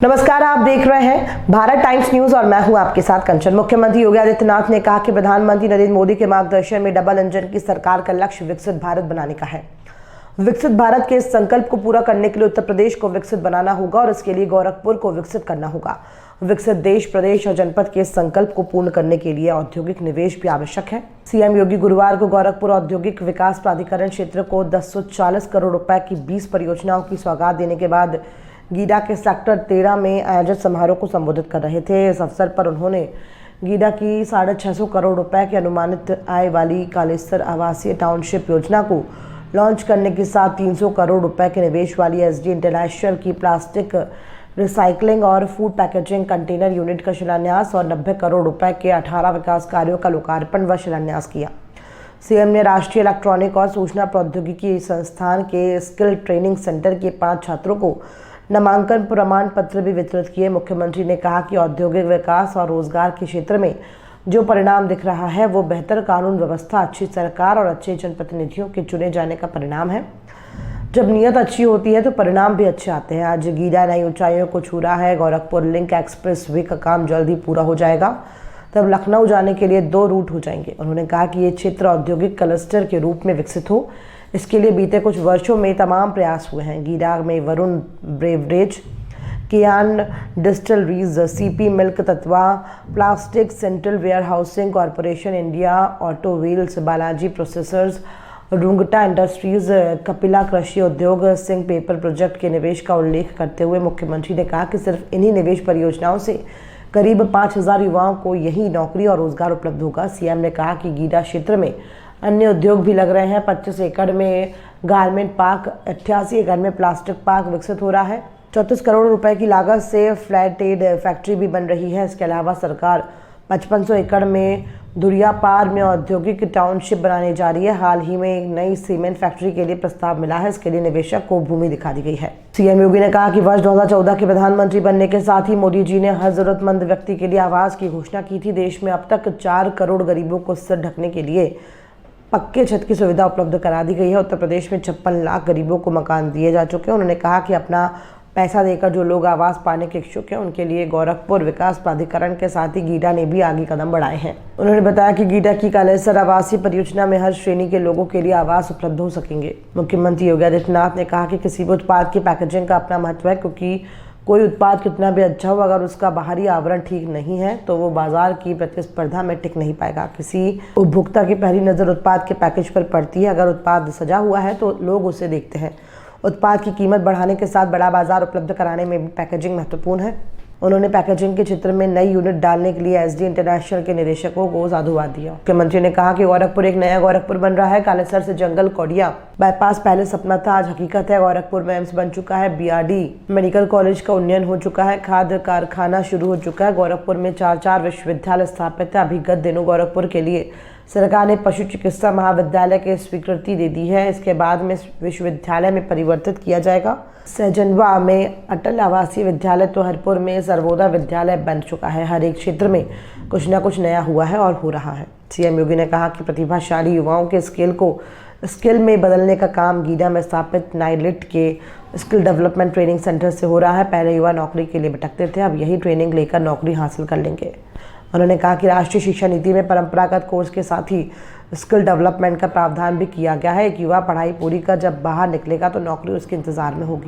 नमस्कार, आप देख रहे हैं भारत टाइम्स न्यूज और मैं हूं आपके साथ कंचन। मुख्यमंत्री योगी आदित्यनाथ ने कहा कि प्रधानमंत्री नरेंद्र मोदी के मार्गदर्शन में डबल इंजन की सरकार का लक्ष्य विकसित भारत बनाने का है। विकसित भारत के इस संकल्प को पूरा करने के लिए उत्तर प्रदेश को विकसित बनाना होगा और इसके लिए गोरखपुर को विकसित करना होगा। विकसित देश, प्रदेश और जनपद के इस संकल्प को पूर्ण करने के लिए औद्योगिक निवेश भी आवश्यक है। सीएम योगी गुरुवार को गोरखपुर औद्योगिक विकास प्राधिकरण क्षेत्र को 1040 करोड़ रुपए की 20 परियोजनाओं की सौगात देने के बाद गीडा के सेक्टर 13 में आयोजित समारोह को संबोधित कर रहे थे। इस अवसर पर उन्होंने गीडा की 650 करोड़ रुपए की अनुमानित आय वाली कालेसर आवासीय टाउनशिप योजना को लॉन्च करने के साथ 300 करोड़ रुपए के निवेश वाली एसडी इंटरनेशनल की प्लास्टिक रिसाइकलिंग और फूड पैकेजिंग कंटेनर यूनिट का शिलान्यास और 90 करोड़ रुपए के 18 विकास कार्यों का लोकार्पण व शिलान्यास किया। सीएम ने राष्ट्रीय इलेक्ट्रॉनिक और सूचना प्रौद्योगिकी संस्थान के स्किल ट्रेनिंग सेंटर के 5 छात्रों को नामांकन प्रमाण पत्र भी वितरित किए। मुख्यमंत्री ने कहा कि औद्योगिक विकास और रोजगार के क्षेत्र में जो परिणाम दिख रहा है वो बेहतर कानून व्यवस्था, अच्छी सरकार और अच्छे जनप्रतिनिधियों के चुने जाने का परिणाम है। जब नीयत अच्छी होती है तो परिणाम भी अच्छे आते हैं। आज गीडा नई ऊंचाइयों को छू रहा है। गोरखपुर लिंक एक्सप्रेस वे का काम जल्द ही पूरा हो जाएगा, तब लखनऊ जाने के लिए 2 रूट हो जाएंगे। उन्होंने कहा कि ये क्षेत्र औद्योगिक क्लस्टर के रूप में विकसित हो, इसके लिए बीते कुछ वर्षों में तमाम प्रयास हुए हैं। गीडा में Varun beverage, Kiyan distilleries, CP milk Tatva, plastic central warehousing corporation India, auto wheels, Balaji processors, Rungta industries, Kapila Krishi Udyog, Singh paper project के निवेश का उल्लेख करते हुए मुख्यमंत्री ने कहा कि सिर्फ इन्हीं निवेश परियोजनाओं से करीब 5000 युवाओं को यही नौकरी और रोजगार उपलब्ध होगा। सीएम ने कहा कि गीडा क्षेत्र में अन्य उद्योग भी लग रहे हैं। 25 एकड़ में गारमेंट पार्क, 88 एकड़ में प्लास्टिक पार्क विकसित हो रहा है। 34 करोड़ रुपए की लागत से फ्लैट एड फैक्ट्री भी बन रही है। इसके अलावा सरकार 5500 एकड़ में धुरियापार में औद्योगिक टाउनशिप बनाने जा रही है। हाल ही में एक नई सीमेंट फैक्ट्री के लिए प्रस्ताव मिला है। इसके लिए निवेशक को भूमि दिखा दी गई है। सीएम योगी ने कहा कि वर्ष 2014 के प्रधानमंत्री बनने के साथ ही मोदी जी ने हर जरूरतमंद व्यक्ति के लिए आवास की घोषणा की थी। देश में अब तक 4 करोड़ गरीबों को सिर ढकने के लिए पक्के छत की सुविधा उपलब्ध करा दी गई है। उत्तर प्रदेश में 56 लाख गरीबों को मकान दिए जा चुके हैं। उन्होंने कहा कि अपना पैसा देकर जो लोग आवास पाने के इच्छुक हैं उनके लिए गोरखपुर विकास प्राधिकरण के साथ ही गीडा ने भी आगे कदम बढ़ाए हैं। उन्होंने बताया कि गीडा की कालेसर आवासीय परियोजना में हर श्रेणी के लोगों के लिए आवास उपलब्ध हो सकेंगे। मुख्यमंत्री योगी आदित्यनाथ ने कहा कि किसी भी उत्पाद की पैकेजिंग का अपना महत्व है, क्योंकि कोई उत्पाद कितना भी अच्छा हो, अगर उसका बाहरी आवरण ठीक नहीं है तो वो बाजार की प्रतिस्पर्धा में टिक नहीं पाएगा। किसी उपभोक्ता की पहली नज़र उत्पाद के पैकेज पर पड़ती है। अगर उत्पाद सजा हुआ है तो लोग उसे देखते हैं। उत्पाद की कीमत बढ़ाने के साथ बड़ा बाजार उपलब्ध कराने में भी पैकेजिंग महत्वपूर्ण है। उन्होंने पैकेजिंग के क्षेत्र में नई यूनिट डालने के लिए एसडी इंटरनेशनल के निदेशकों को साधुवाद दिया। मुख्यमंत्री ने कहा कि गोरखपुर एक नया गोरखपुर बन रहा है। कालेसर से जंगल कौडिया बाईपास पहले सपना था, आज हकीकत है। गोरखपुर में एम्स बन चुका है। बीआरडी मेडिकल कॉलेज का उन्नयन हो चुका है। खाद्य कारखाना शुरू हो चुका है। गोरखपुर में 4 विश्वविद्यालय स्थापित है। अभी गत दिनों गोरखपुर के लिए सरकार ने पशु चिकित्सा महाविद्यालय की स्वीकृति दे दी है। इसके बाद में विश्वविद्यालय में परिवर्तित किया जाएगा। सहजनवा में अटल आवासीय विद्यालय तो हरपुर में सर्वोदय विद्यालय बन चुका है। हर एक क्षेत्र में कुछ न कुछ नया हुआ है और हो रहा है। सीएम योगी ने कहा कि प्रतिभाशाली युवाओं के स्किल में बदलने का काम गीडा में स्थापित नाइलिट के स्किल डेवलपमेंट ट्रेनिंग सेंटर से हो रहा है। पहले युवा नौकरी के लिए भटकते थे, अब यही ट्रेनिंग लेकर नौकरी हासिल कर लेंगे। उन्होंने कहा कि राष्ट्रीय शिक्षा नीति में परंपरागत कोर्स के साथ ही स्किल डेवलपमेंट का प्रावधान भी किया गया है। एक युवा पढ़ाई पूरी कर जब बाहर निकलेगा तो नौकरी उसके इंतजार में होगी।